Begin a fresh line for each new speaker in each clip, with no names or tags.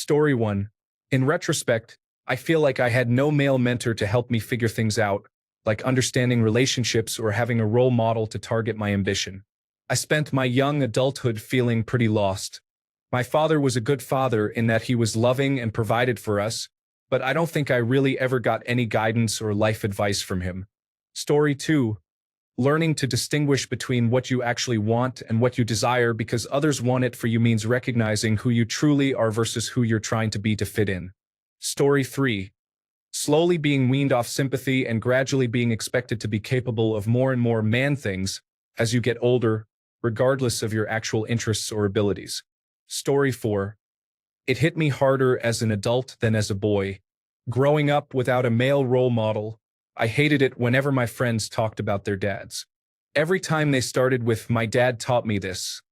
Story 1. In retrospect, I feel like I had no male mentor to help me figure things out, like understanding relationships or having a role model to target my ambition. I spent my young adulthood feeling pretty lost. My father was a good father in that he was loving and provided for us, but I don't think I really ever got any guidance or life advice from him. Story 2. Learning to distinguish between what you actually want and what you desire because others want it for you means recognizing who you truly are versus who you're trying to be to fit in. Story 3. Slowly being weaned off sympathy and gradually being expected to be capable of more and more man things as you get older, regardless of your actual interests or abilities. Story 4. It hit me harder as an adult than as a boy. Growing up without a male role model, I hated it whenever my friends talked about their dads. Every time they started with, "My dad taught me this,"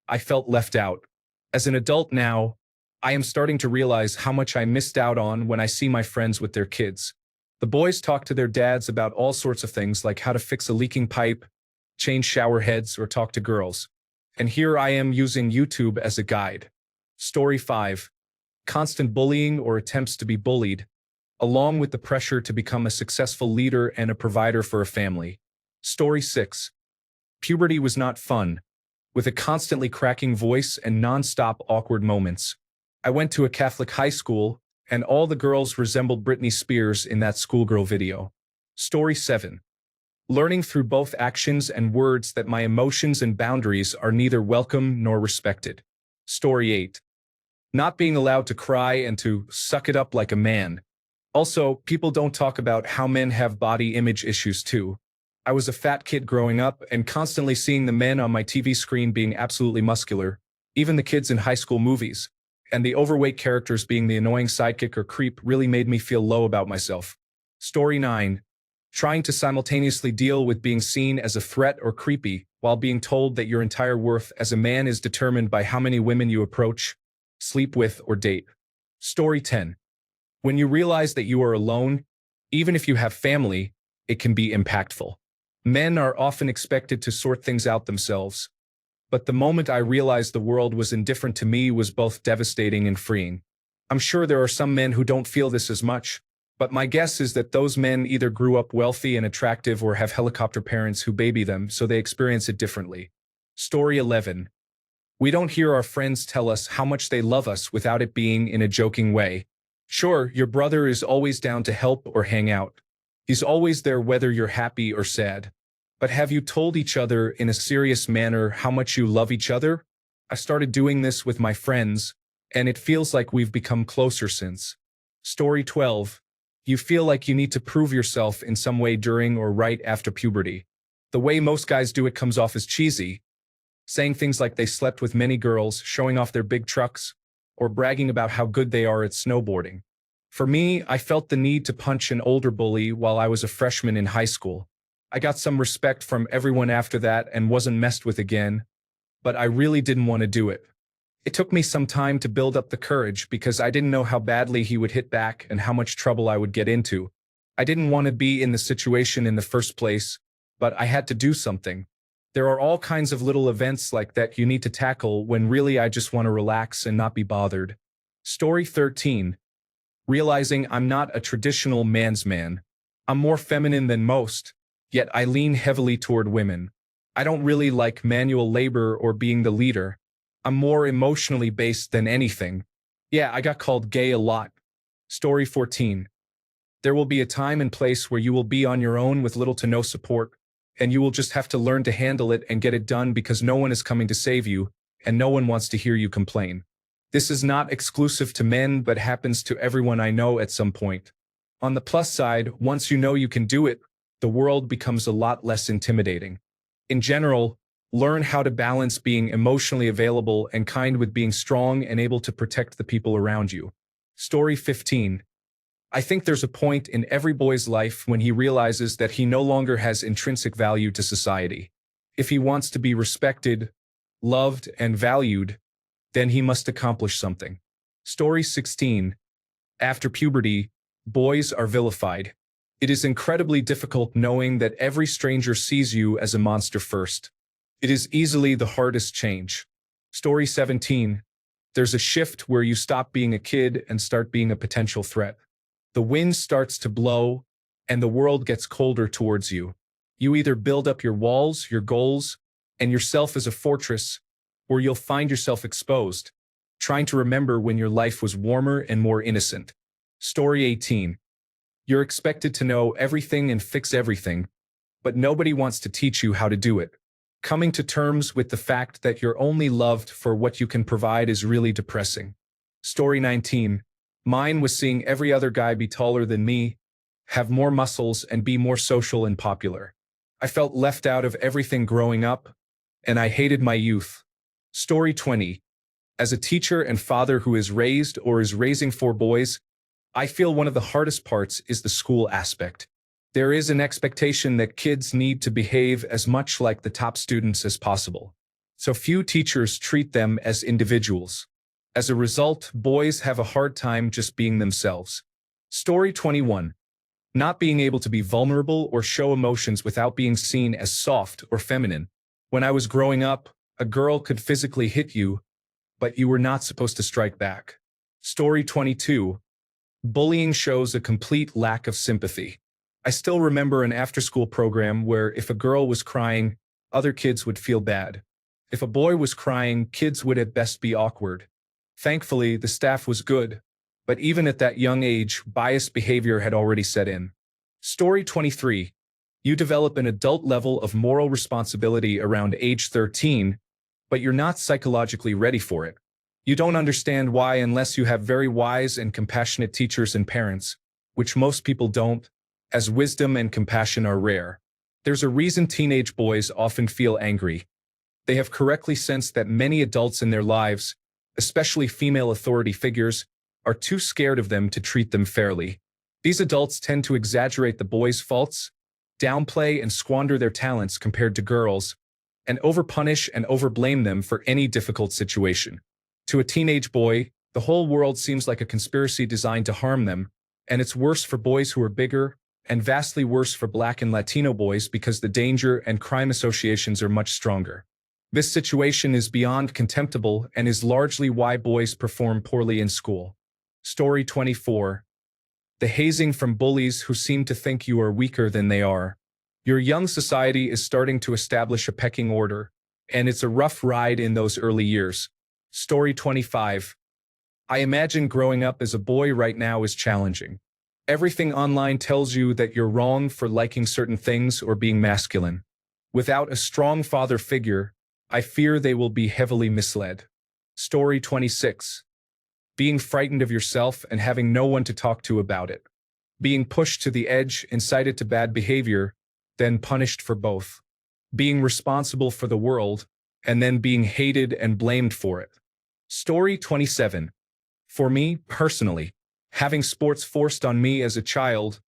I felt left out. As an adult now, I am starting to realize how much I missed out on when I see my friends with their kids. The boys talk to their dads about all sorts of things like how to fix a leaking pipe, change shower heads, or talk to girls. And here I am using YouTube as a guide. Story 5. Constant bullying or attempts to be bullied, along with the pressure to become a successful leader and a provider for a family. Story 6. Puberty was not fun, with a constantly cracking voice and non-stop awkward moments. I went to a Catholic high school, and all the girls resembled Britney Spears in that schoolgirl video. Story 7. Learning through both actions and words that my emotions and boundaries are neither welcome nor respected. Story 8. Not being allowed to cry and to suck it up like a man. Also, people don't talk about how men have body image issues too. I was a fat kid growing up and constantly seeing the men on my TV screen being absolutely muscular, even the kids in high school movies, and the overweight characters being the annoying sidekick or creep really made me feel low about myself. Story 9. Trying to simultaneously deal with being seen as a threat or creepy while being told that your entire worth as a man is determined by how many women you approach, sleep with, or date. Story 10. When you realize that you are alone, even if you have family, it can be impactful. Men are often expected to sort things out themselves, but the moment I realized the world was indifferent to me was both devastating and freeing. I'm sure there are some men who don't feel this as much, but my guess is that those men either grew up wealthy and attractive or have helicopter parents who baby them, so they experience it differently. Story 11. We don't hear our friends tell us how much they love us without it being in a joking way. Sure, your brother is always down to help or hang out. He's always there whether you're happy or sad. But have you told each other in a serious manner how much you love each other? I started doing this with my friends, and it feels like we've become closer since. Story 12. You feel like you need to prove yourself in some way during or right after puberty. The way most guys do it comes off as cheesy, saying things like they slept with many girls, showing off their big trucks, or bragging about how good they are at snowboarding. For me, I felt the need to punch an older bully while I was a freshman in high school. I got some respect from everyone after that and wasn't messed with again, but I really didn't want to do it. It took me some time to build up the courage because I didn't know how badly he would hit back and how much trouble I would get into. I didn't want to be in the situation in the first place, but I had to do something. There are all kinds of little events like that you need to tackle when really I just want to relax and not be bothered. Story 13. Realizing I'm not a traditional man's man. I'm more feminine than most, yet I lean heavily toward women. I don't really like manual labor or being the leader. I'm more emotionally based than anything. Yeah, I got called gay a lot. Story 14. There will be a time and place where you will be on your own with little to no support, and you will just have to learn to handle it and get it done because no one is coming to save you, and no one wants to hear you complain. This is not exclusive to men, but happens to everyone I know at some point. On the plus side, once you know you can do it, the world becomes a lot less intimidating. In general, learn how to balance being emotionally available and kind with being strong and able to protect the people around you. Story 15. I think there's a point in every boy's life when he realizes that he no longer has intrinsic value to society. If he wants to be respected, loved, and valued, then he must accomplish something. Story 16. After puberty, boys are vilified. It is incredibly difficult knowing that every stranger sees you as a monster first. It is easily the hardest change. Story 17. There's a shift where you stop being a kid and start being a potential threat. The wind starts to blow, and the world gets colder towards you. You either build up your walls, your goals, and yourself as a fortress, or you'll find yourself exposed, trying to remember when your life was warmer and more innocent. Story 18. You're expected to know everything and fix everything, but nobody wants to teach you how to do it. Coming to terms with the fact that you're only loved for what you can provide is really depressing. Story 19. Mine was seeing every other guy be taller than me, have more muscles, and be more social and popular. I felt left out of everything growing up, and I hated my youth. Story 20. As a teacher and father who is raised or is raising 4 boys, I feel one of the hardest parts is the school aspect. There is an expectation that kids need to behave as much like the top students as possible. So few teachers treat them as individuals. As a result, boys have a hard time just being themselves. Story 21. Not being able to be vulnerable or show emotions without being seen as soft or feminine. When I was growing up, a girl could physically hit you, but you were not supposed to strike back. Story 22. Bullying shows a complete lack of sympathy. I still remember an after-school program where if a girl was crying, other kids would feel bad. If a boy was crying, kids would at best be awkward. Thankfully, the staff was good, but even at that young age, biased behavior had already set in. Story 23. You develop an adult level of moral responsibility around age 13, but you're not psychologically ready for it. You don't understand why unless you have very wise and compassionate teachers and parents, which most people don't, as wisdom and compassion are rare. There's a reason teenage boys often feel angry. They have correctly sensed that many adults in their lives, especially female authority figures, are too scared of them to treat them fairly. These adults tend to exaggerate the boys' faults, downplay and squander their talents compared to girls, and overpunish and overblame them for any difficult situation. To a teenage boy, the whole world seems like a conspiracy designed to harm them, and it's worse for boys who are bigger, and vastly worse for Black and Latino boys because the danger and crime associations are much stronger. This situation is beyond contemptible and is largely why boys perform poorly in school. Story 24. The hazing from bullies who seem to think you are weaker than they are. Your young society is starting to establish a pecking order, and it's a rough ride in those early years. Story 25. I imagine growing up as a boy right now is challenging. Everything online tells you that you're wrong for liking certain things or being masculine. Without a strong father figure, I fear they will be heavily misled. Story 26. Being frightened of yourself and having no one to talk to about it. Being pushed to the edge, incited to bad behavior, then punished for both. Being responsible for the world, and then being hated and blamed for it. Story 27. For me, personally, having sports forced on me as a child,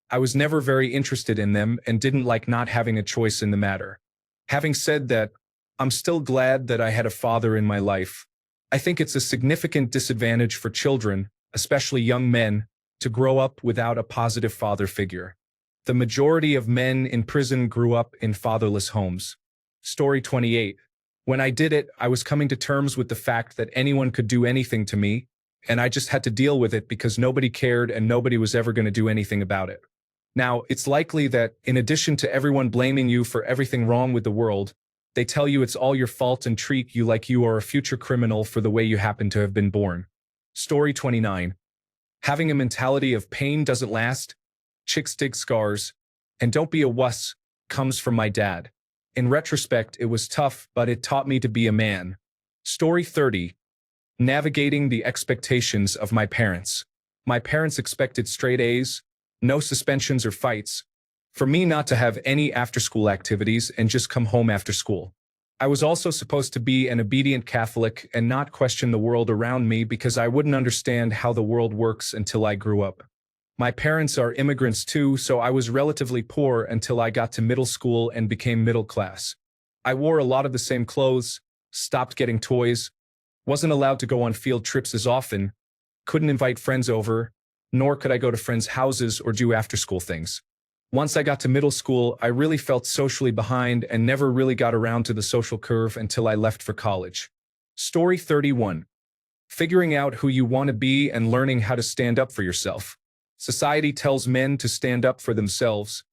I was never very interested in them and didn't like not having a choice in the matter. Having said that, I'm still glad that I had a father in my life. I think it's a significant disadvantage for children, especially young men, to grow up without a positive father figure. The majority of men in prison grew up in fatherless homes. Story 28. When I did it, I was coming to terms with the fact that anyone could do anything to me, and I just had to deal with it because nobody cared and nobody was ever going to do anything about it. Now, it's likely that, in addition to everyone blaming you for everything wrong with the world, they tell you it's all your fault and treat you like you are a future criminal for the way you happen to have been born. Story 29. Having a mentality of pain doesn't last, chicks dig scars, and don't be a wuss comes from my dad. In retrospect, it was tough, but it taught me to be a man. Story 30. Navigating the expectations of my parents. My parents expected straight A's, no suspensions or fights, for me not to have any after-school activities and just come home after school. I was also supposed to be an obedient Catholic and not question the world around me because I wouldn't understand how the world works until I grew up. My parents are immigrants too, so I was relatively poor until I got to middle school and became middle class. I wore a lot of the same clothes, stopped getting toys, wasn't allowed to go on field trips as often, couldn't invite friends over, nor could I go to friends' houses or do after-school things. Once I got to middle school, I really felt socially behind and never really got around to the social curve until I left for college. Story 31. Figuring out who you want to be and learning how to stand up for yourself. Society tells men to stand up for themselves,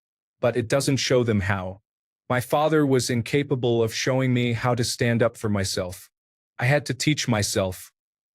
but it doesn't show them how. My father was incapable of showing me how to stand up for myself. I had to teach myself.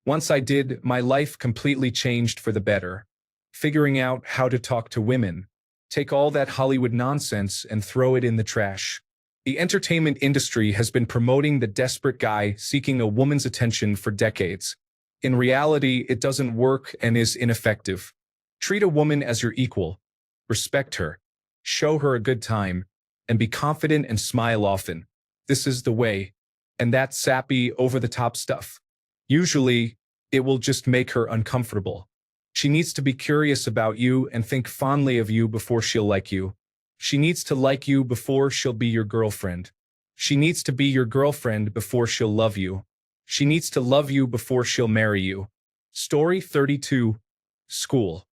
Once I did, my life completely changed for the better. Figuring out how to talk to women. Take all that Hollywood nonsense and throw it in the trash. The entertainment industry has been promoting the desperate guy seeking a woman's attention for decades. In reality, it doesn't work and is ineffective. Treat a woman as your equal. Respect her. Show her a good time. And be confident and smile often. This is the way. And that sappy, over-the-top stuff. Usually, it will just make her uncomfortable. She needs to be curious about you and think fondly of you before she'll like you. She needs to like you before she'll be your girlfriend. She needs to be your girlfriend before she'll love you. She needs to love you before she'll marry you. Story 32. School.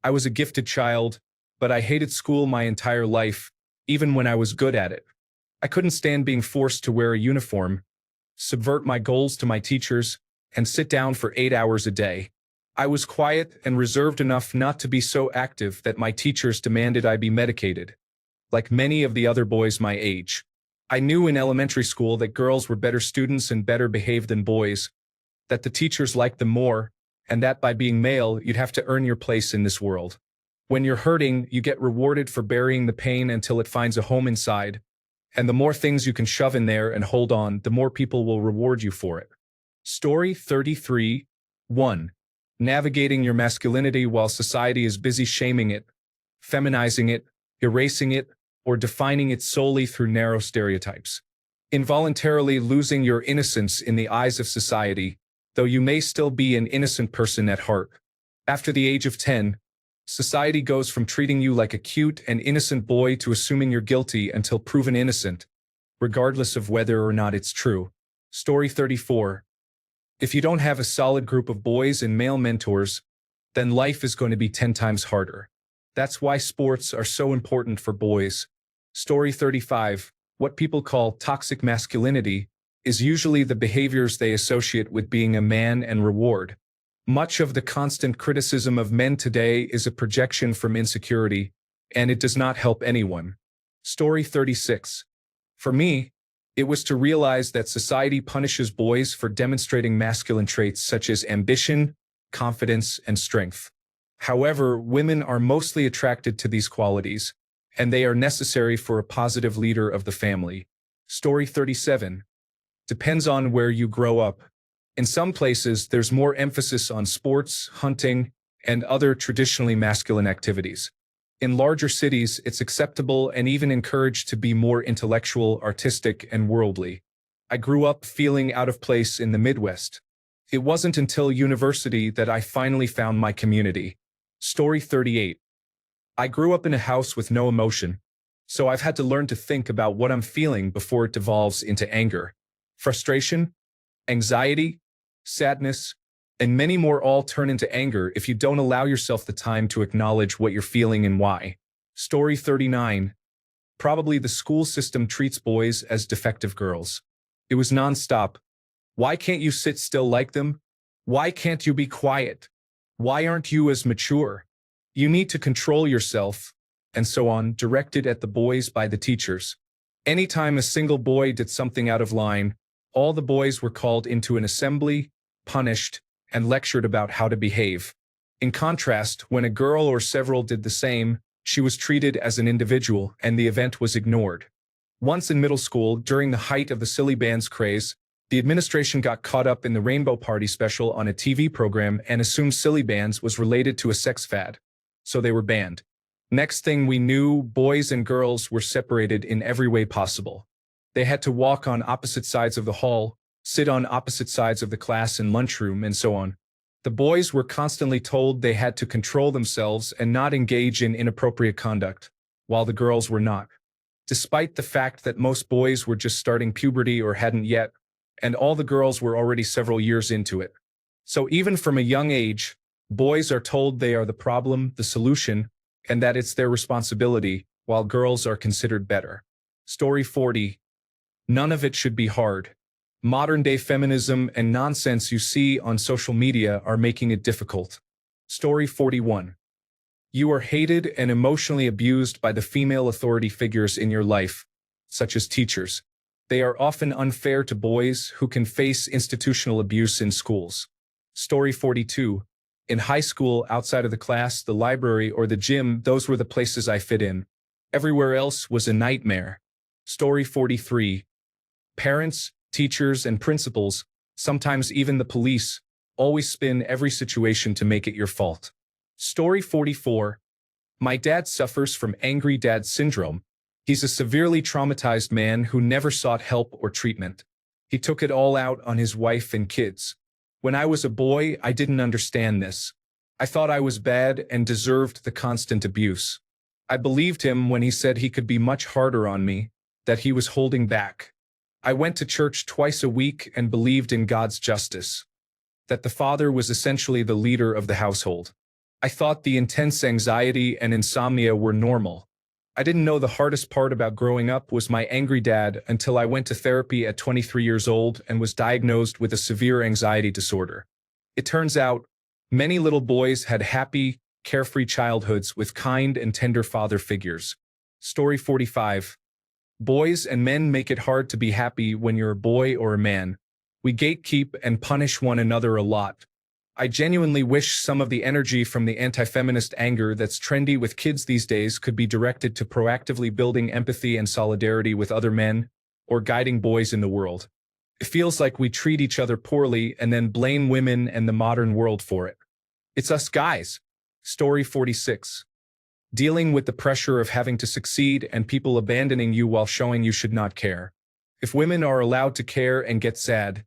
I was a gifted child, but I hated school my entire life, even when I was good at it. I couldn't stand being forced to wear a uniform, subvert my goals to my teachers, and sit down for 8 hours a day. I was quiet and reserved enough not to be so active that my teachers demanded I be medicated. Like many of the other boys my age. I knew in elementary school that girls were better students and better behaved than boys, that the teachers liked them more, and that by being male, you'd have to earn your place in this world. When you're hurting, you get rewarded for burying the pain until it finds a home inside, and the more things you can shove in there and hold on, the more people will reward you for it. Story 33. 1. Navigating your masculinity while society is busy shaming it, feminizing it, erasing it, or defining it solely through narrow stereotypes. Involuntarily losing your innocence in the eyes of society, though you may still be an innocent person at heart. After the age of 10, society goes from treating you like a cute and innocent boy to assuming you're guilty until proven innocent, regardless of whether or not it's true. Story 34. If you don't have a solid group of boys and male mentors, then life is going to be 10 times harder. That's why sports are so important for boys. Story 35. What people call toxic masculinity is usually the behaviors they associate with being a man and reward. Much of the constant criticism of men today is a projection from insecurity, and it does not help anyone. Story 36. For me, it was to realize that society punishes boys for demonstrating masculine traits such as ambition, confidence, and strength. However, women are mostly attracted to these qualities, and they are necessary for a positive leader of the family. Story 37. Depends on where you grow up. In some places, there's more emphasis on sports, hunting, and other traditionally masculine activities. In larger cities, it's acceptable and even encouraged to be more intellectual, artistic, and worldly. I grew up feeling out of place in the Midwest. It wasn't until university that I finally found my community. Story 38. I grew up in a house with no emotion, so I've had to learn to think about what I'm feeling before it devolves into anger, frustration, anxiety, sadness, and many more all turn into anger if you don't allow yourself the time to acknowledge what you're feeling and why. Story 39. Probably the school system treats boys as defective girls. It was nonstop. Why can't you sit still like them? Why can't you be quiet? Why aren't you as mature? You need to control yourself, and so on, directed at the boys by the teachers. Anytime a single boy did something out of line, all the boys were called into an assembly, punished, and lectured about how to behave. In contrast, when a girl or several did the same, she was treated as an individual and the event was ignored. Once in middle school, during the height of the silly bands craze, the administration got caught up in the Rainbow Party special on a TV program and assumed silly bands was related to a sex fad. So they were banned. Next thing we knew, boys and girls were separated in every way possible. They had to walk on opposite sides of the hall, sit on opposite sides of the class and lunchroom, and so on. The boys were constantly told they had to control themselves and not engage in inappropriate conduct, while the girls were not. Despite the fact that most boys were just starting puberty or hadn't yet, and all the girls were already several years into it. So even from a young age, boys are told they are the problem, the solution, and that it's their responsibility, while girls are considered better. Story 40. None of it should be hard. Modern-day feminism and nonsense you see on social media are making it difficult. Story 41. You are hated and emotionally abused by the female authority figures in your life, such as teachers. They are often unfair to boys who can face institutional abuse in schools. Story 42. In high school, outside of the class, the library, or the gym, those were the places I fit in. Everywhere else was a nightmare. Story 43. Parents, teachers, and principals, sometimes even the police, always spin every situation to make it your fault. Story 44. My dad suffers from angry dad syndrome. He's a severely traumatized man who never sought help or treatment. He took it all out on his wife and kids. When I was a boy, I didn't understand this. I thought I was bad and deserved the constant abuse. I believed him when he said he could be much harder on me, that he was holding back. I went to church twice a week and believed in God's justice, that the father was essentially the leader of the household. I thought the intense anxiety and insomnia were normal. I didn't know the hardest part about growing up was my angry dad until I went to therapy at 23 years old and was diagnosed with a severe anxiety disorder. It turns out, many little boys had happy, carefree childhoods with kind and tender father figures. Story 45. Boys and men make it hard to be happy when you're a boy or a man. We gatekeep and punish one another a lot. I genuinely wish some of the energy from the anti-feminist anger that's trendy with kids these days could be directed to proactively building empathy and solidarity with other men, or guiding boys in the world. It feels like we treat each other poorly and then blame women and the modern world for it. It's us guys. Story 46. Dealing with the pressure of having to succeed and people abandoning you while showing you should not care. If women are allowed to care and get sad,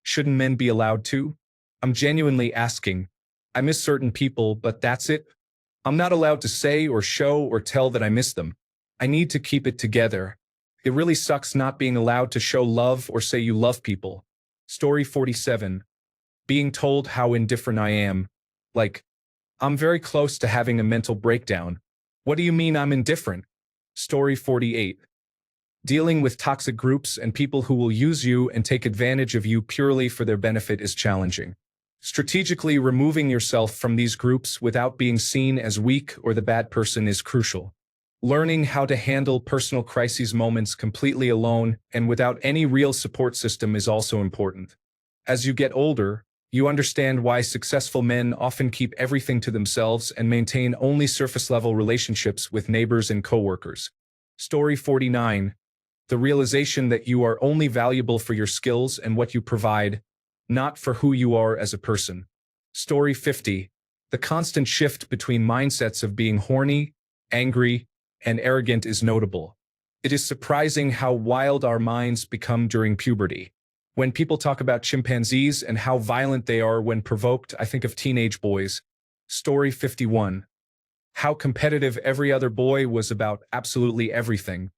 shouldn't men be allowed to? I'm genuinely asking. I miss certain people, but that's it. I'm not allowed to say or show or tell that I miss them. I need to keep it together. It really sucks not being allowed to show love or say you love people. Story 47. Being told how indifferent I am. Like, I'm very close to having a mental breakdown. What do you mean I'm indifferent? Story 48. Dealing with toxic groups and people who will use you and take advantage of you purely for their benefit is challenging. Strategically removing yourself from these groups without being seen as weak or the bad person is crucial. Learning how to handle personal crises moments completely alone and without any real support system is also important. As you get older, you understand why successful men often keep everything to themselves and maintain only surface-level relationships with neighbors and coworkers. Story 49. The realization that you are only valuable for your skills and what you provide, not for who you are as a person. Story 50. The constant shift between mindsets of being horny, angry, and arrogant is notable. It is surprising how wild our minds become during puberty. When people talk about chimpanzees and how violent they are when provoked, I think of teenage boys. Story 51. How competitive every other boy was about absolutely everything.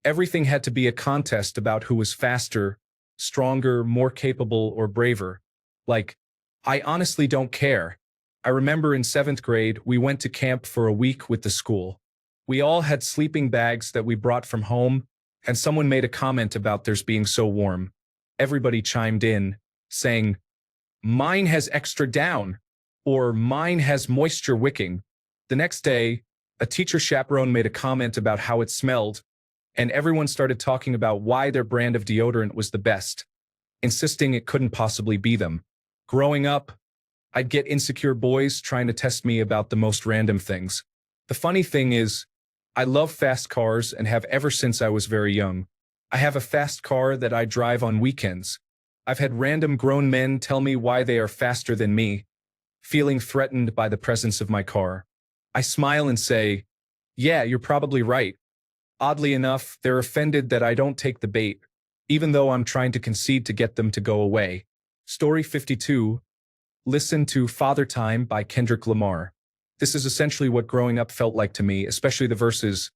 Everything had to be a contest about who was faster, stronger, more capable, or braver. Like, I honestly don't care. I remember in 7th grade, we went to camp for a week with the school. We all had sleeping bags that we brought from home, and someone made a comment about theirs being so warm. Everybody chimed in, saying, "Mine has extra down," or "Mine has moisture wicking." The next day, a teacher chaperone made a comment about how it smelled, and everyone started talking about why their brand of deodorant was the best, insisting it couldn't possibly be them. Growing up, I'd get insecure boys trying to test me about the most random things. The funny thing is, I love fast cars and have ever since I was very young. I have a fast car that I drive on weekends. I've had random grown men tell me why they are faster than me, feeling threatened by the presence of my car. I smile and say, "Yeah, you're probably right." Oddly enough, they're offended that I don't take the bait, even though I'm trying to concede to get them to go away. Story 52. Listen to Father Time by Kendrick Lamar. This is essentially what growing up felt like to me, especially the verses.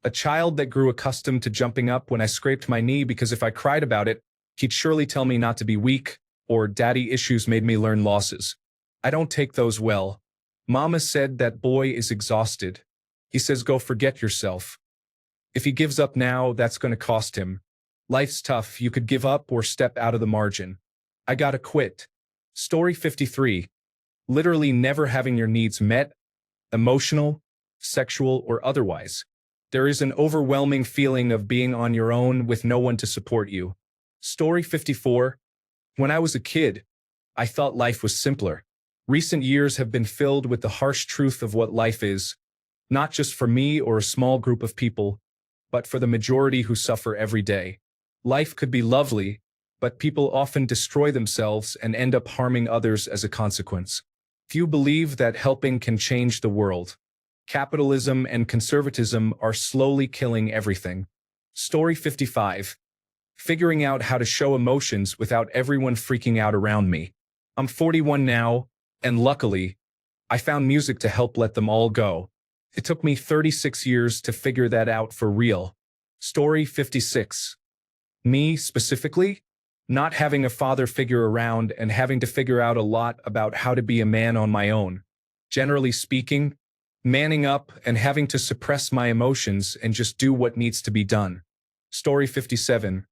A child that grew accustomed to jumping up when I scraped my knee because if I cried about it, he'd surely tell me not to be weak, or daddy issues made me learn losses. I don't take those well. Mama said that boy is exhausted. He says go forget yourself. If he gives up now, that's going to cost him. Life's tough, you could give up or step out of the margin. I gotta quit. Story 53. Literally never having your needs met, emotional, sexual, or otherwise. There is an overwhelming feeling of being on your own with no one to support you. Story 54. When I was a kid, I thought life was simpler. Recent years have been filled with the harsh truth of what life is, not just for me or a small group of people, but for the majority who suffer every day. Life could be lovely, but people often destroy themselves and end up harming others as a consequence. Few believe that helping can change the world. Capitalism and conservatism are slowly killing everything. Story 55. Figuring out how to show emotions without everyone freaking out around me. I'm 41 now, and luckily, I found music to help let them all go. It took me 36 years to figure that out for real. Story 56. Me, specifically, not having a father figure around and having to figure out a lot about how to be a man on my own. Generally speaking, manning up and having to suppress my emotions and just do what needs to be done. Story 57.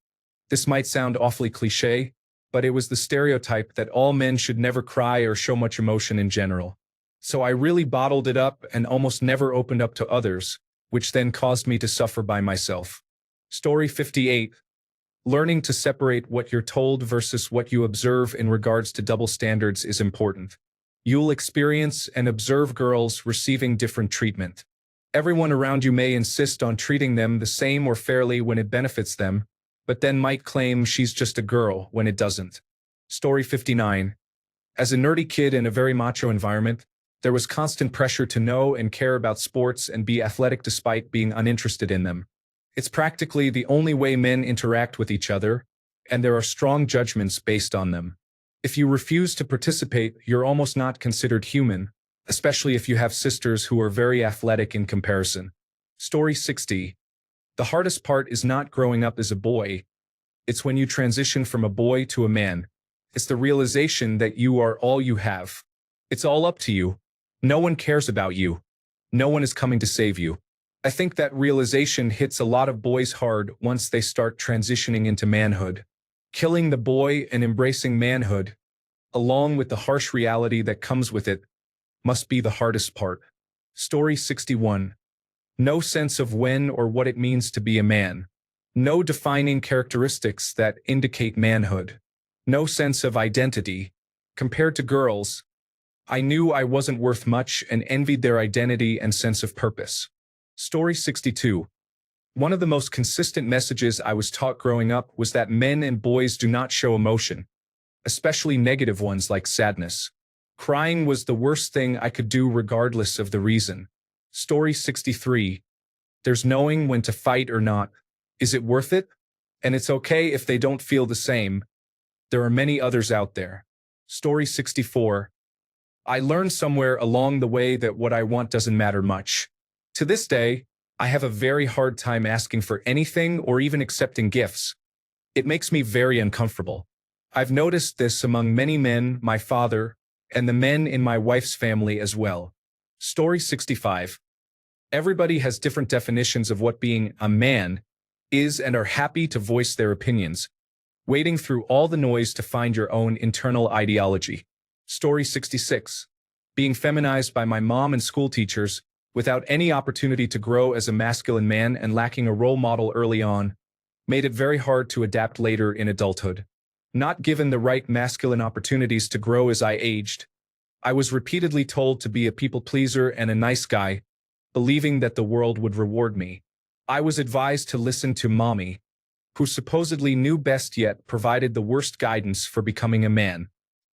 This might sound awfully cliché, but it was the stereotype that all men should never cry or show much emotion in general. So I really bottled it up and almost never opened up to others, which then caused me to suffer by myself. Story 58. Learning to separate what you're told versus what you observe in regards to double standards is important. You'll experience and observe girls receiving different treatment. Everyone around you may insist on treating them the same or fairly when it benefits them, but then might claim she's just a girl when it doesn't. Story 59. As a nerdy kid in a very macho environment, there was constant pressure to know and care about sports and be athletic despite being uninterested in them. It's practically the only way men interact with each other, and there are strong judgments based on them. If you refuse to participate, you're almost not considered human, especially if you have sisters who are very athletic in comparison. Story 60. The hardest part is not growing up as a boy. It's when you transition from a boy to a man. It's the realization that you are all you have. It's all up to you. No one cares about you. No one is coming to save you. I think that realization hits a lot of boys hard once they start transitioning into manhood. Killing the boy and embracing manhood, along with the harsh reality that comes with it, must be the hardest part. Story 61. No sense of when or what it means to be a man. No defining characteristics that indicate manhood. No sense of identity. Compared to girls, I knew I wasn't worth much and envied their identity and sense of purpose. Story 62. One of the most consistent messages I was taught growing up was that men and boys do not show emotion, especially negative ones like sadness. Crying was the worst thing I could do regardless of the reason. Story 63. There's knowing when to fight or not. Is it worth it? And it's okay if they don't feel the same. There are many others out there. Story 64. I learned somewhere along the way that what I want doesn't matter much. To this day, I have a very hard time asking for anything or even accepting gifts. It makes me very uncomfortable. I've noticed this among many men, my father, and the men in my wife's family as well. Story 65. Everybody has different definitions of what being a man is and are happy to voice their opinions, wading through all the noise to find your own internal ideology. Story 66. Being feminized by my mom and school teachers, without any opportunity to grow as a masculine man and lacking a role model early on, made it very hard to adapt later in adulthood. Not given the right masculine opportunities to grow as I aged, I was repeatedly told to be a people pleaser and a nice guy, believing that the world would reward me. I was advised to listen to mommy, who supposedly knew best yet provided the worst guidance for becoming a man.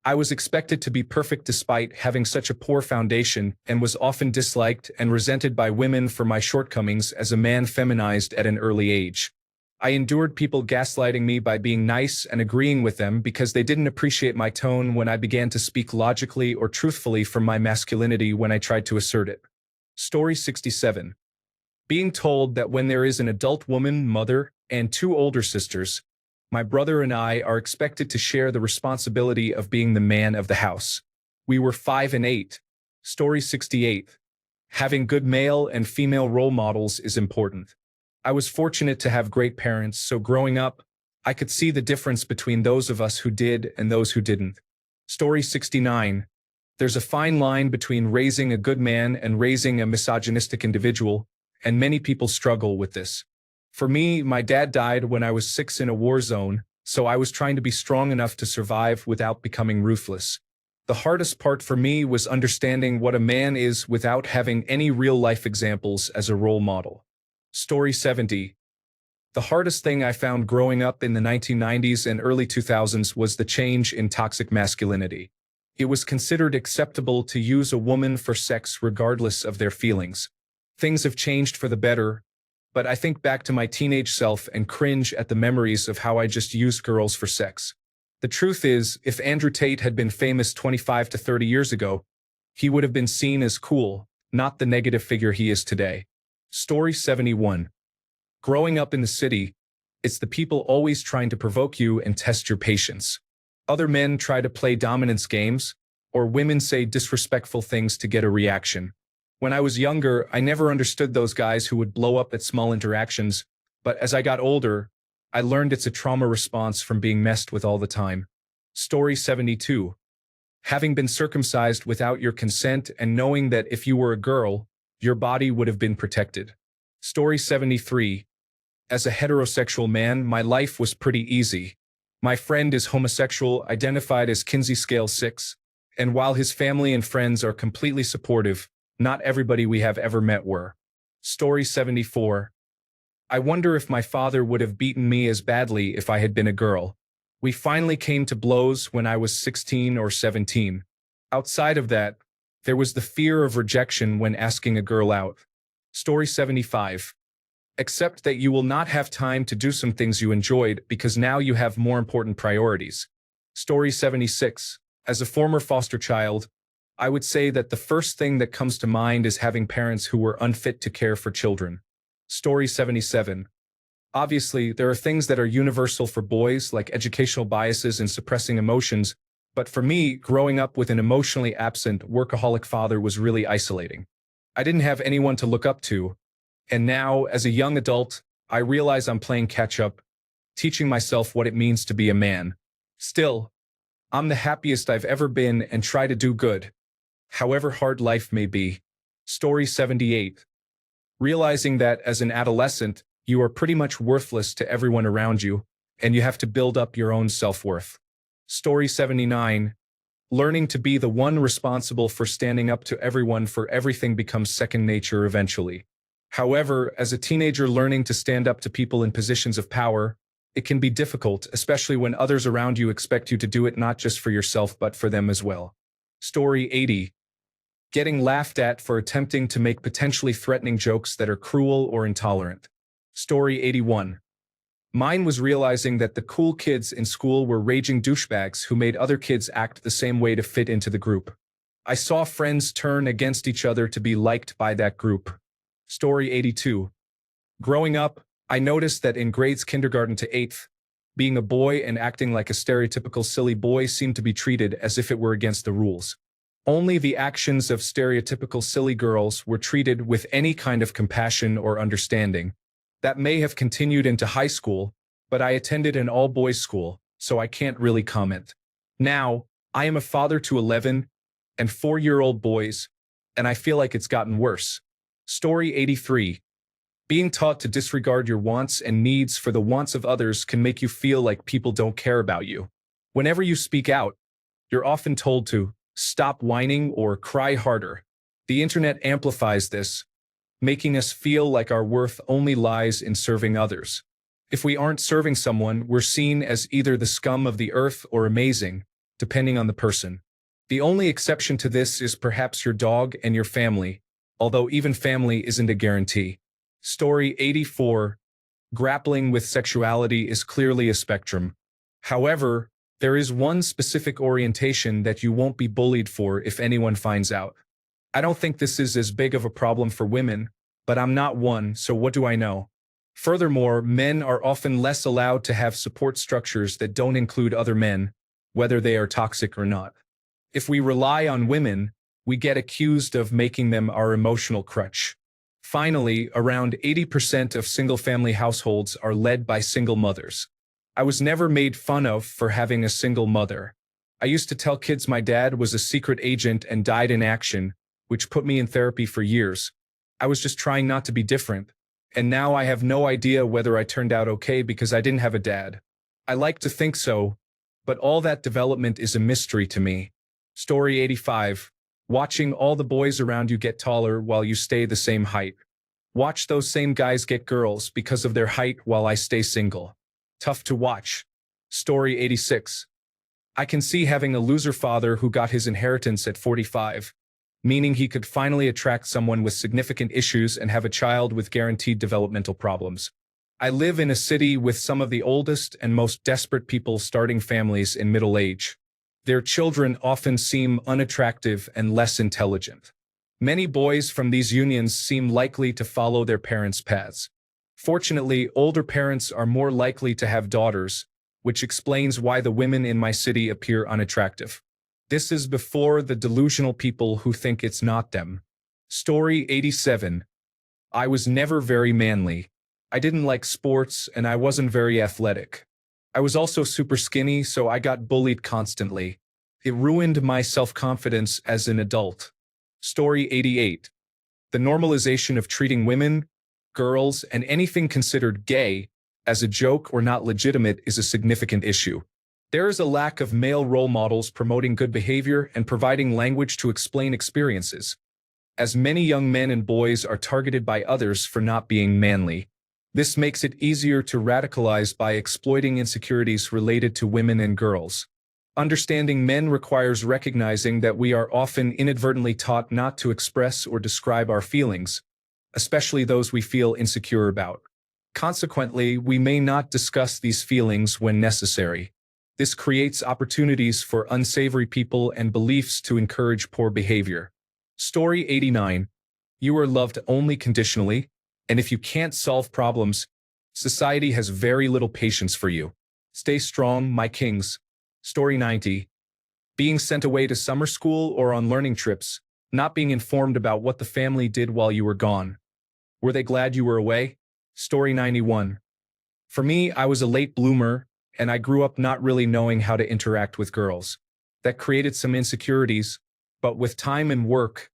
I was expected to be perfect despite having such a poor foundation and was often disliked and resented by women for my shortcomings as a man feminized at an early age. I endured people gaslighting me by being nice and agreeing with them because they didn't appreciate my tone when I began to speak logically or truthfully from my masculinity when I tried to assert it. Story 67. Being told that when there is an adult woman, mother, and 2 older sisters, my brother and I are expected to share the responsibility of being the man of the house. We were 5 and 8. Story 68. Having good male and female role models is important. I was fortunate to have great parents, so growing up, I could see the difference between those of us who did and those who didn't. Story 69. There's a fine line between raising a good man and raising a misogynistic individual, and many people struggle with this. For me, my dad died when I was 6 in a war zone, so I was trying to be strong enough to survive without becoming ruthless. The hardest part for me was understanding what a man is without having any real-life examples as a role model. Story 70. The hardest thing I found growing up in the 1990s and early 2000s was the change in toxic masculinity. It was considered acceptable to use a woman for sex regardless of their feelings. Things have changed for the better, but I think back to my teenage self and cringe at the memories of how I just used girls for sex. The truth is, if Andrew Tate had been famous 25 to 30 years ago, he would have been seen as cool, not the negative figure he is today. Story 71. Growing up in the city, it's the people always trying to provoke you and test your patience. Other men try to play dominance games, or women say disrespectful things to get a reaction. When I was younger, I never understood those guys who would blow up at small interactions, but as I got older, I learned it's a trauma response from being messed with all the time. Story 72. Having been circumcised without your consent and knowing that if you were a girl, your body would have been protected. Story 73. As a heterosexual man, my life was pretty easy. My friend is homosexual, identified as Kinsey Scale 6, and while his family and friends are completely supportive, not everybody we have ever met were. Story 74. I wonder if my father would have beaten me as badly if I had been a girl. We finally came to blows when I was 16 or 17. Outside of that, there was the fear of rejection when asking a girl out. Story 75. Accept that you will not have time to do some things you enjoyed because now you have more important priorities. Story 76. As a former foster child, I would say that the first thing that comes to mind is having parents who were unfit to care for children. Story 77. Obviously, there are things that are universal for boys, like educational biases and suppressing emotions, but for me, growing up with an emotionally absent, workaholic father was really isolating. I didn't have anyone to look up to, and now, as a young adult, I realize I'm playing catch-up, teaching myself what it means to be a man. Still, I'm the happiest I've ever been and try to do good, however hard life may be. Story 78. Realizing that as an adolescent, you are pretty much worthless to everyone around you, and you have to build up your own self-worth. Story 79. Learning to be the one responsible for standing up to everyone for everything becomes second nature eventually. However, as a teenager learning to stand up to people in positions of power, it can be difficult, especially when others around you expect you to do it not just for yourself but for them as well. Story 80. Getting laughed at for attempting to make potentially threatening jokes that are cruel or intolerant. Story 81. Mine was realizing that the cool kids in school were raging douchebags who made other kids act the same way to fit into the group. I saw friends turn against each other to be liked by that group. Story 82. Growing up, I noticed that in grades kindergarten to 8th, being a boy and acting like a stereotypical silly boy seemed to be treated as if it were against the rules. Only the actions of stereotypical silly girls were treated with any kind of compassion or understanding. That may have continued into high school, but I attended an all-boys school, so I can't really comment. Now, I am a father to 11 and 4-year-old boys, and I feel like it's gotten worse. Story 83. Being taught to disregard your wants and needs for the wants of others can make you feel like people don't care about you. Whenever you speak out, you're often told to stop whining or cry harder. The internet amplifies this, making us feel like our worth only lies in serving others. If we aren't serving someone, we're seen as either the scum of the earth or amazing, depending on the person. The only exception to this is perhaps your dog and your family, although even family isn't a guarantee. Story 84. Grappling with sexuality is clearly a spectrum. However, there is one specific orientation that you won't be bullied for if anyone finds out. I don't think this is as big of a problem for women, but I'm not one, so what do I know? Furthermore, men are often less allowed to have support structures that don't include other men, whether they are toxic or not. If we rely on women, we get accused of making them our emotional crutch. Finally, around 80% of single-family households are led by single mothers. I was never made fun of for having a single mother. I used to tell kids my dad was a secret agent and died in action, which put me in therapy for years. I was just trying not to be different. And now I have no idea whether I turned out okay because I didn't have a dad. I like to think so, but all that development is a mystery to me. Story 85. Watching all the boys around you get taller while you stay the same height. Watch those same guys get girls because of their height while I stay single. Tough to watch. Story 86. I can see having a loser father who got his inheritance at 45, meaning he could finally attract someone with significant issues and have a child with guaranteed developmental problems. I live in a city with some of the oldest and most desperate people starting families in middle age. Their children often seem unattractive and less intelligent. Many boys from these unions seem likely to follow their parents' paths. Fortunately, older parents are more likely to have daughters, which explains why the women in my city appear unattractive. This is before the delusional people who think it's not them. Story 87. I was never very manly. I didn't like sports and I wasn't very athletic. I was also super skinny, so I got bullied constantly. It ruined my self-confidence as an adult. Story 88. The normalization of treating women, girls, and anything considered gay as a joke or not legitimate is a significant issue. There is a lack of male role models promoting good behavior and providing language to explain experiences, as many young men and boys are targeted by others for not being manly. This makes it easier to radicalize by exploiting insecurities related to women and girls. Understanding men requires recognizing that we are often inadvertently taught not to express or describe our feelings, especially those we feel insecure about. Consequently, we may not discuss these feelings when necessary. This creates opportunities for unsavory people and beliefs to encourage poor behavior. Story 89. You are loved only conditionally, and if you can't solve problems, society has very little patience for you. Stay strong, my kings. Story 90. Being sent away to summer school or on learning trips, not being informed about what the family did while you were gone. Were they glad you were away? Story 91. For me, I was a late bloomer, and I grew up not really knowing how to interact with girls. That created some insecurities, but with time and work,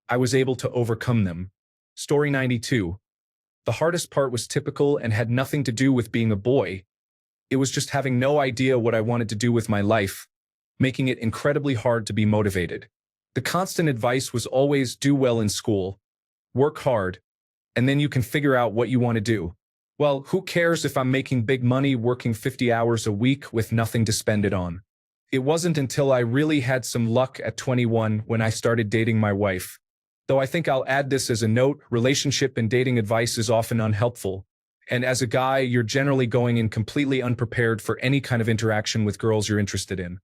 I was able to overcome them. Story 92. The hardest part was typical and had nothing to do with being a boy. It was just having no idea what I wanted to do with my life, making it incredibly hard to be motivated. The constant advice was always do well in school, work hard, and then you can figure out what you want to do. Well, who cares if I'm making big money working 50 hours a week with nothing to spend it on? It wasn't until I really had some luck at 21 when I started dating my wife. Though I think I'll add this as a note, relationship and dating advice is often unhelpful. And as a guy, you're generally going in completely unprepared for any kind of interaction with girls you're interested in.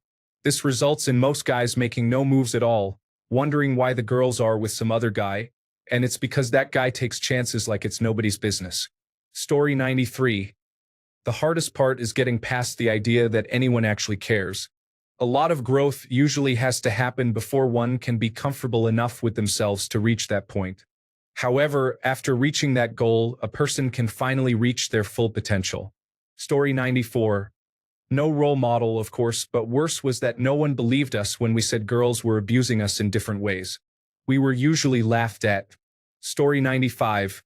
This results in most guys making no moves at all, wondering why the girls are with some other guy, and it's because that guy takes chances like it's nobody's business. Story 93. The hardest part is getting past the idea that anyone actually cares. A lot of growth usually has to happen before one can be comfortable enough with themselves to reach that point. However, after reaching that goal, a person can finally reach their full potential. Story 94. No role model, of course, but worse was that no one believed us when we said girls were abusing us in different ways. We were usually laughed at. Story 95.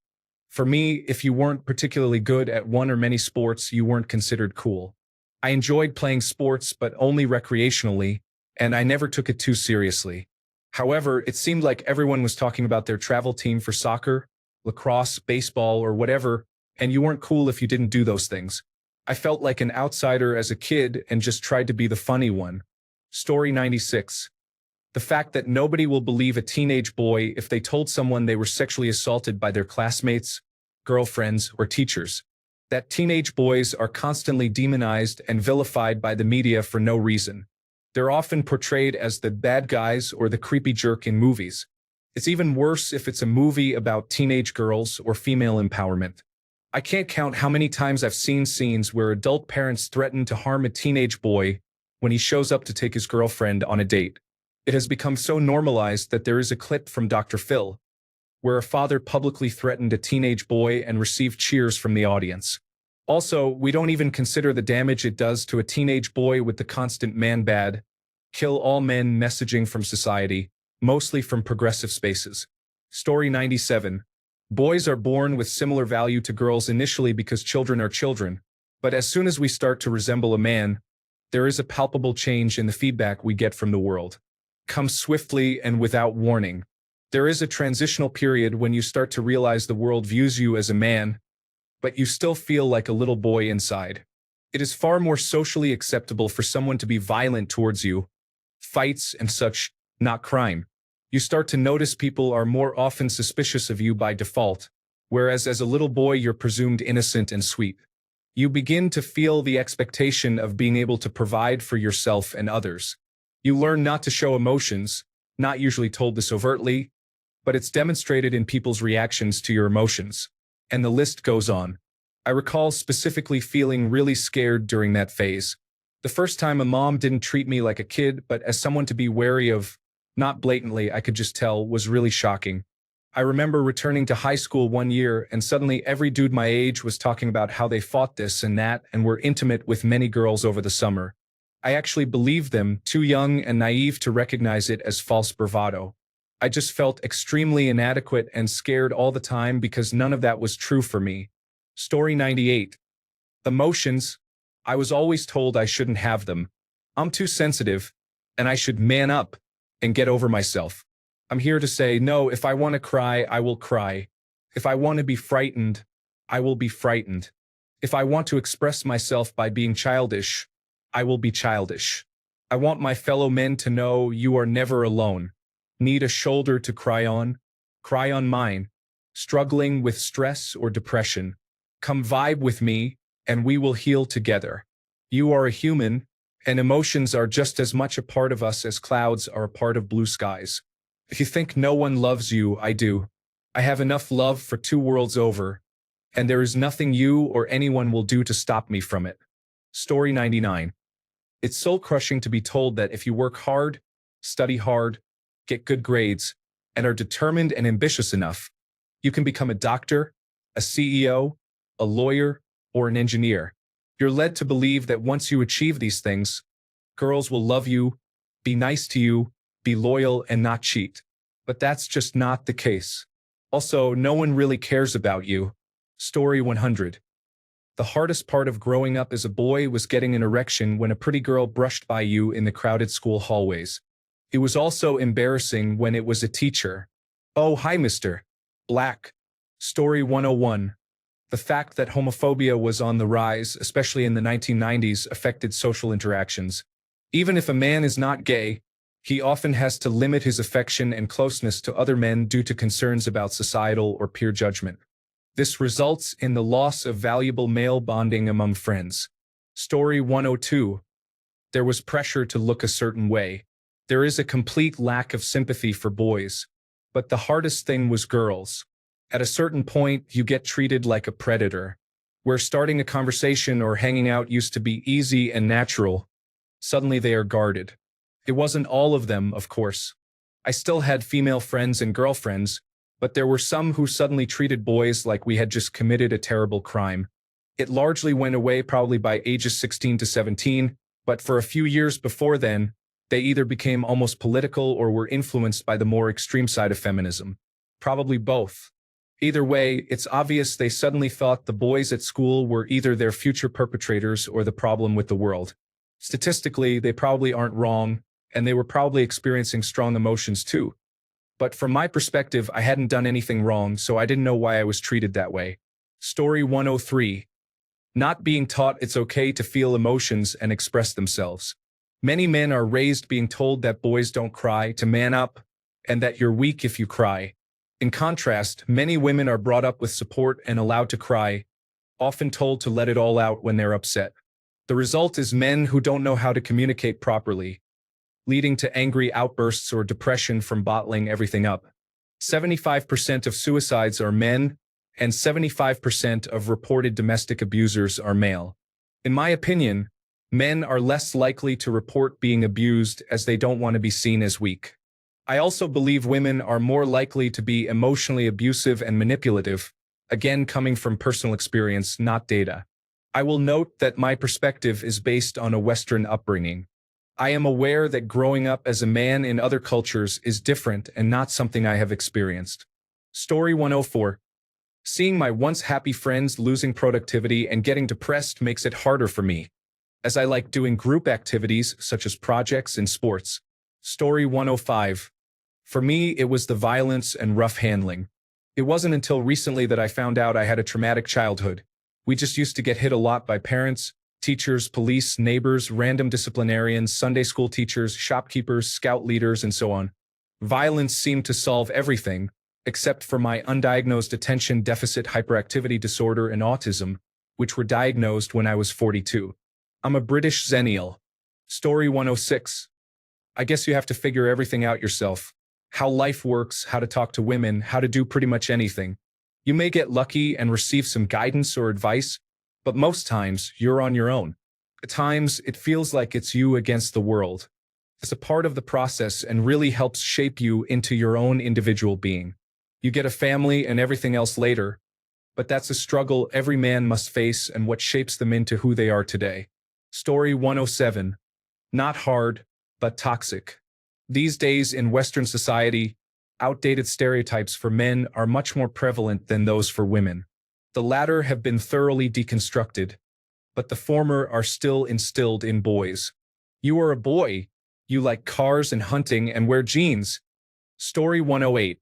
For me, if you weren't particularly good at one or many sports, you weren't considered cool. I enjoyed playing sports, but only recreationally, and I never took it too seriously. However, it seemed like everyone was talking about their travel team for soccer, lacrosse, baseball, or whatever, and you weren't cool if you didn't do those things. I felt like an outsider as a kid and just tried to be the funny one. Story 96. The fact that nobody will believe a teenage boy if they told someone they were sexually assaulted by their classmates, girlfriends, or teachers. That teenage boys are constantly demonized and vilified by the media for no reason. They're often portrayed as the bad guys or the creepy jerk in movies. It's even worse if it's a movie about teenage girls or female empowerment. I can't count how many times I've seen scenes where adult parents threaten to harm a teenage boy when he shows up to take his girlfriend on a date. It has become so normalized that there is a clip from Dr. Phil, where a father publicly threatened a teenage boy and received cheers from the audience. Also, we don't even consider the damage it does to a teenage boy with the constant man bad, kill all men messaging from society, mostly from progressive spaces. Story 97. Boys are born with similar value to girls initially because children are children, but as soon as we start to resemble a man, there is a palpable change in the feedback we get from the world. Comes swiftly and without warning. There is a transitional period when you start to realize the world views you as a man, but you still feel like a little boy inside. It is far more socially acceptable for someone to be violent towards you, fights and such, not crime. You start to notice people are more often suspicious of you by default, whereas as a little boy you're presumed innocent and sweet. You begin to feel the expectation of being able to provide for yourself and others. You learn not to show emotions, not usually told this overtly, but it's demonstrated in people's reactions to your emotions. And the list goes on. I recall specifically feeling really scared during that phase. The first time a mom didn't treat me like a kid, but as someone to be wary of, not blatantly, I could just tell, was really shocking. I remember returning to high school one year and suddenly every dude my age was talking about how they fought this and that and were intimate with many girls over the summer. I actually believed them, too young and naive to recognize it as false bravado. I just felt extremely inadequate and scared all the time because none of that was true for me. Story 98. Emotions. I was always told I shouldn't have them. I'm too sensitive, and I should man up and get over myself. I'm here to say, no, if I want to cry, I will cry. If I want to be frightened, I will be frightened. If I want to express myself by being childish, I will be childish. I want my fellow men to know you are never alone. Need a shoulder to cry on? Cry on mine. Struggling with stress or depression? Come vibe with me, and we will heal together. You are a human, and emotions are just as much a part of us as clouds are a part of blue skies. If you think no one loves you, I do. I have enough love for 2 worlds over, and there is nothing you or anyone will do to stop me from it. Story 99. It's soul-crushing to be told that if you work hard, study hard, get good grades, and are determined and ambitious enough, you can become a doctor, a CEO, a lawyer, or an engineer. You're led to believe that once you achieve these things, girls will love you, be nice to you, be loyal, and not cheat. But that's just not the case. Also, no one really cares about you. Story 100. The hardest part of growing up as a boy was getting an erection when a pretty girl brushed by you in the crowded school hallways. It was also embarrassing when it was a teacher. Oh, hi, Mr. Black. Story 101. The fact that homophobia was on the rise, especially in the 1990s, affected social interactions. Even if a man is not gay, he often has to limit his affection and closeness to other men due to concerns about societal or peer judgment. This results in the loss of valuable male bonding among friends. Story 102. There was pressure to look a certain way. There is a complete lack of sympathy for boys, but the hardest thing was girls. At a certain point, you get treated like a predator, where starting a conversation or hanging out used to be easy and natural. Suddenly they are guarded. It wasn't all of them, of course. I still had female friends and girlfriends, but there were some who suddenly treated boys like we had just committed a terrible crime. It largely went away probably by ages 16 to 17, but for a few years before then, they either became almost political or were influenced by the more extreme side of feminism. Probably both. Either way, it's obvious they suddenly thought the boys at school were either their future perpetrators or the problem with the world. Statistically, they probably aren't wrong, and they were probably experiencing strong emotions too. But from my perspective, I hadn't done anything wrong, so I didn't know why I was treated that way. Story 103. Not being taught it's okay to feel emotions and express themselves. Many men are raised being told that boys don't cry, to man up, and that you're weak if you cry. In contrast, many women are brought up with support and allowed to cry, often told to let it all out when they're upset. The result is men who don't know how to communicate properly, leading to angry outbursts or depression from bottling everything up. 75% of suicides are men, and 75% of reported domestic abusers are male. In my opinion, men are less likely to report being abused as they don't want to be seen as weak. I also believe women are more likely to be emotionally abusive and manipulative, again coming from personal experience, not data. I will note that my perspective is based on a Western upbringing. I am aware that growing up as a man in other cultures is different and not something I have experienced. Story 104. Seeing my once happy friends losing productivity and getting depressed makes it harder for me, as I like doing group activities such as projects and sports. Story 105. For me, it was the violence and rough handling. It wasn't until recently that I found out I had a traumatic childhood. We just used to get hit a lot by parents, teachers, police, neighbors, random disciplinarians, Sunday school teachers, shopkeepers, scout leaders, and so on. Violence seemed to solve everything, except for my undiagnosed attention deficit hyperactivity disorder and autism, which were diagnosed when I was 42. I'm a British Xennial. Story 106. I guess you have to figure everything out yourself. How life works, how to talk to women, how to do pretty much anything. You may get lucky and receive some guidance or advice, but most times you're on your own. At times, it feels like it's you against the world. It's a part of the process and really helps shape you into your own individual being. You get a family and everything else later, but that's a struggle every man must face and what shapes them into who they are today. Story 107. Not hard, but toxic. These days in Western society, outdated stereotypes for men are much more prevalent than those for women. The latter have been thoroughly deconstructed, but the former are still instilled in boys. You are a boy. You like cars and hunting and wear jeans. Story 108.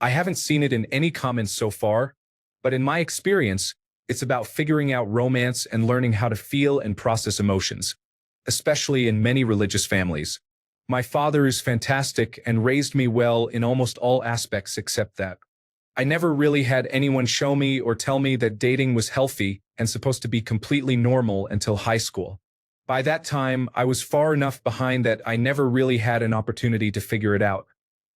I haven't seen it in any comments so far, but in my experience, it's about figuring out romance and learning how to feel and process emotions, especially in many religious families. My father is fantastic and raised me well in almost all aspects except that. I never really had anyone show me or tell me that dating was healthy and supposed to be completely normal until high school. By that time, I was far enough behind that I never really had an opportunity to figure it out.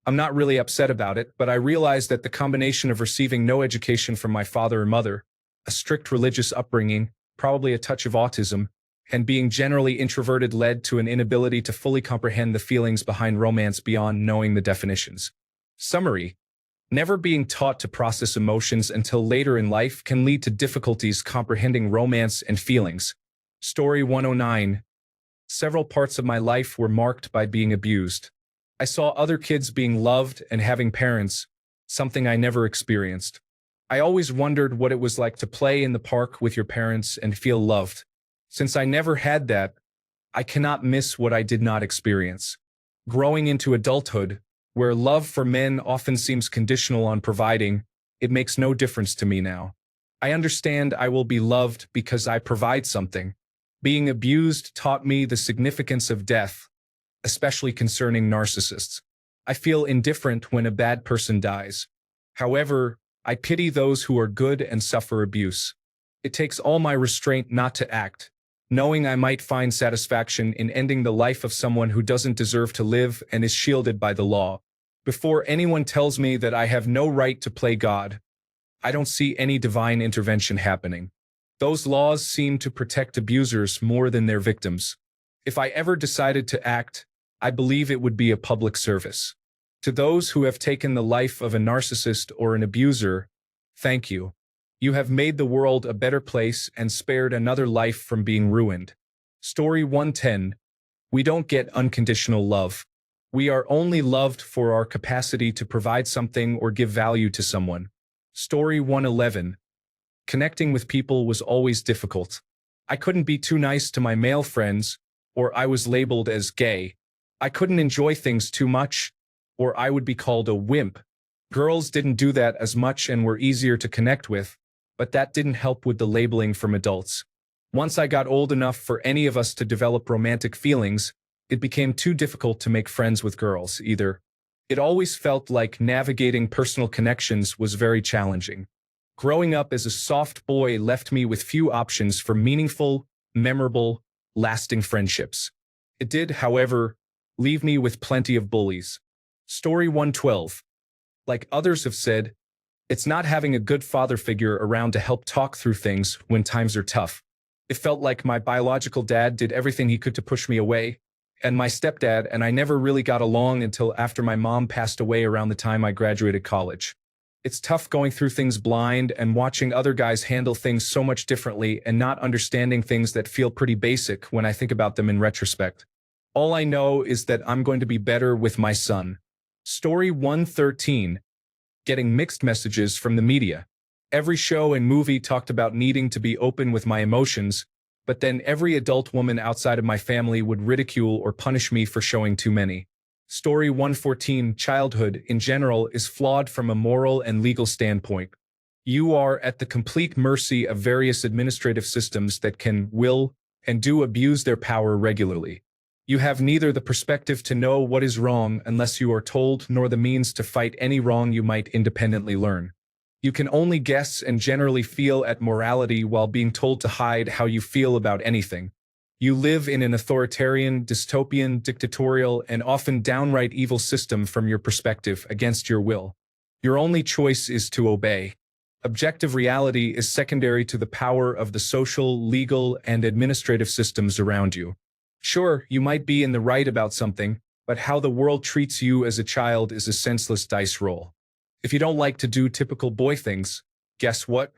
I'm not really upset about it, but I realized that the combination of receiving no education from my father or mother, a strict religious upbringing, probably a touch of autism, and being generally introverted led to an inability to fully comprehend the feelings behind romance beyond knowing the definitions. Summary: never being taught to process emotions until later in life can lead to difficulties comprehending romance and feelings. Story 109. Several parts of my life were marked by being abused. I saw other kids being loved and having parents, something I never experienced. I always wondered what it was like to play in the park with your parents and feel loved. Since I never had that, I cannot miss what I did not experience. Growing into adulthood, where love for men often seems conditional on providing, it makes no difference to me now. I understand I will be loved because I provide something. Being abused taught me the significance of death, especially concerning narcissists. I feel indifferent when a bad person dies. However, I pity those who are good and suffer abuse. It takes all my restraint not to act, knowing I might find satisfaction in ending the life of someone who doesn't deserve to live and is shielded by the law. Before anyone tells me that I have no right to play God, I don't see any divine intervention happening. Those laws seem to protect abusers more than their victims. If I ever decided to act, I believe it would be a public service. To those who have taken the life of a narcissist or an abuser, thank you. You have made the world a better place and spared another life from being ruined. Story 110. We don't get unconditional love. We are only loved for our capacity to provide something or give value to someone. Story 111. Connecting with people was always difficult. I couldn't be too nice to my male friends, or I was labeled as gay. I couldn't enjoy things too much, or I would be called a wimp. Girls didn't do that as much and were easier to connect with, but that didn't help with the labeling from adults. Once I got old enough for any of us to develop romantic feelings, it became too difficult to make friends with girls either. It always felt like navigating personal connections was very challenging. Growing up as a soft boy left me with few options for meaningful, memorable, lasting friendships. It did, however, leave me with plenty of bullies. Story 112. Like others have said, it's not having a good father figure around to help talk through things when times are tough. It felt like my biological dad did everything he could to push me away, and my stepdad and I never really got along until after my mom passed away around the time I graduated college. It's tough going through things blind and watching other guys handle things so much differently and not understanding things that feel pretty basic when I think about them in retrospect. All I know is that I'm going to be better with my son. Story 113. Getting mixed messages from the media. Every show and movie talked about needing to be open with my emotions, but then every adult woman outside of my family would ridicule or punish me for showing too many. Story 114. Childhood, in general, is flawed from a moral and legal standpoint. You are at the complete mercy of various administrative systems that can, will, and do abuse their power regularly. You have neither the perspective to know what is wrong unless you are told, nor the means to fight any wrong you might independently learn. You can only guess and generally feel at morality while being told to hide how you feel about anything. You live in an authoritarian, dystopian, dictatorial, and often downright evil system from your perspective against your will. Your only choice is to obey. Objective reality is secondary to the power of the social, legal, and administrative systems around you. Sure, you might be in the right about something, but how the world treats you as a child is a senseless dice roll. If you don't like to do typical boy things, guess what?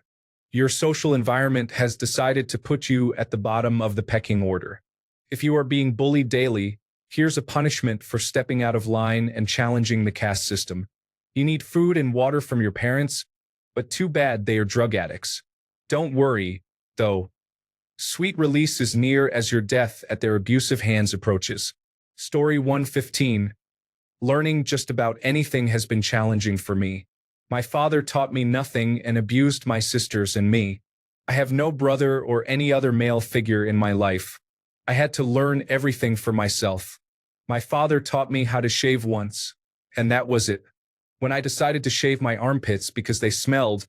Your social environment has decided to put you at the bottom of the pecking order. If you are being bullied daily, here's a punishment for stepping out of line and challenging the caste system. You need food and water from your parents, but too bad they are drug addicts. Don't worry, though. Sweet release is near as your death at their abusive hands approaches. Story 115. Learning just about anything has been challenging for me. My father taught me nothing and abused my sisters and me. I have no brother or any other male figure in my life. I had to learn everything for myself. My father taught me how to shave once, and that was it. When I decided to shave my armpits because they smelled,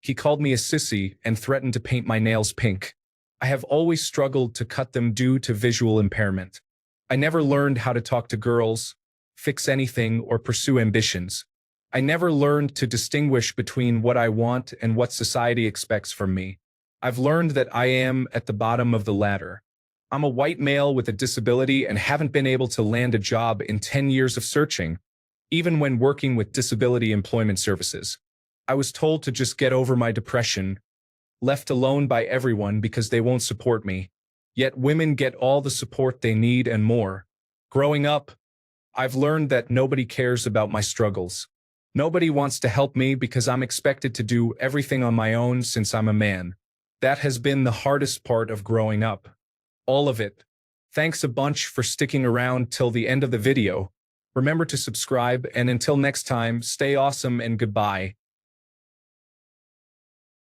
he called me a sissy and threatened to paint my nails pink. I have always struggled to cut them due to visual impairment. I never learned how to talk to girls, fix anything, or pursue ambitions. I never learned to distinguish between what I want and what society expects from me. I've learned that I am at the bottom of the ladder. I'm a white male with a disability and haven't been able to land a job in 10 years of searching, even when working with disability employment services. I was told to just get over my depression, left alone by everyone because they won't support me. Yet women get all the support they need and more. Growing up, I've learned that nobody cares about my struggles. Nobody wants to help me because I'm expected to do everything on my own since I'm a man. That has been the hardest part of growing up. All of it. Thanks a bunch for sticking around till the end of the video. Remember to subscribe, and until next time, stay awesome and goodbye.